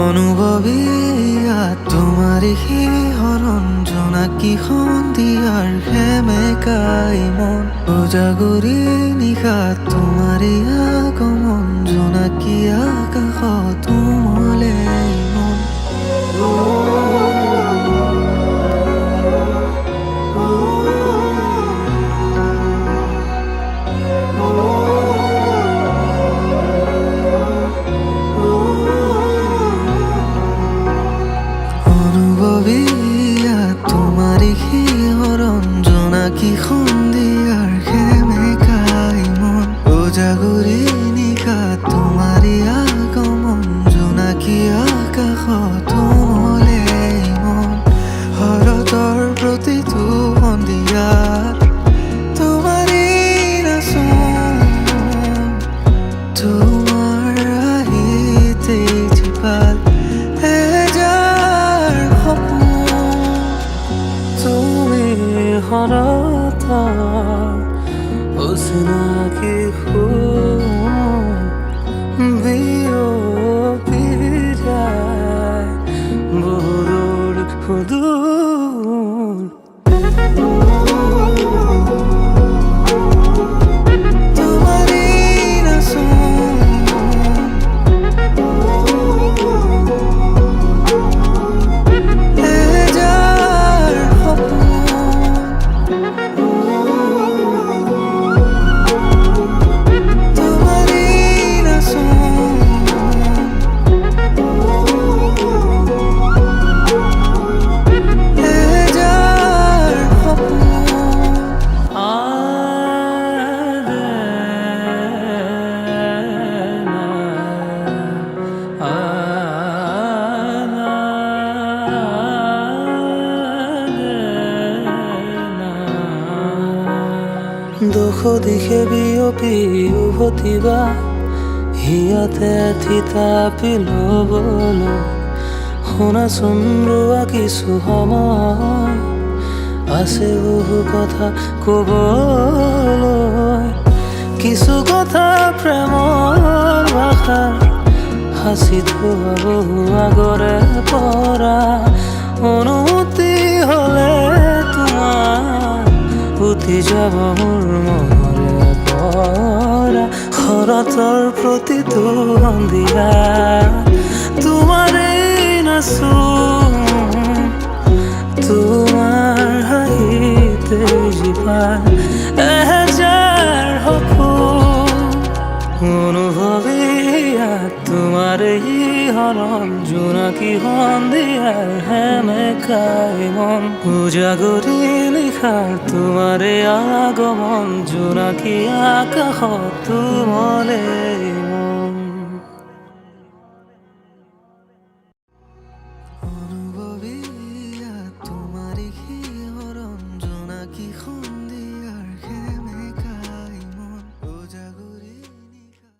অনুভৱীয়া তোমাৰে শিহৰণ জোনাকী সন্ধিয়াৰ সেমেকাই মন উজাগৰি নিশা তোমাৰে আগমন জোনাকী আকাশত উমলে মন অনুভৱীয়া তোমাৰে শিহৰণ জোনাকী সন্ধিয়াৰ সেমেকাই মন উজাগৰি নিশা তোমাৰে আগমন জোনাকী আকাশত উমলে মন শৰতৰ প্ৰতিটো সন্ধিয়াত তোমাৰে নাচোন তোমাৰ আহিতে জীপাল harata osnaki biyo piray burur hudur দুখ দিশে বিয়পি উভতিবা হিয়াতে থিতাপি ল'বলৈ শুনাচোন ৰোৱা কিছু সময় আছে বহু কথা ক'বলৈ কিছু কথা প্ৰেমৰ ভাষা সাঁচি থোৱা বহু আগৰে পৰা অনুমতি হ'লে তোমাৰ উঠি যাব মোৰ মনৰে পৰা শৰতৰ প্ৰতিটো সন্ধিয়া তোমাৰে নাচোন তোমাৰ হাঁহিতে জীপাল এহেজাৰ সপোন অনুভৱীয়া তোমাৰে শিহৰণ জোনাকী সন্ধিয়াৰ সেমেকাই মন উজাগৰি নিশাৰ তোমাৰে আগমন জোনাকী আকাশত উমলে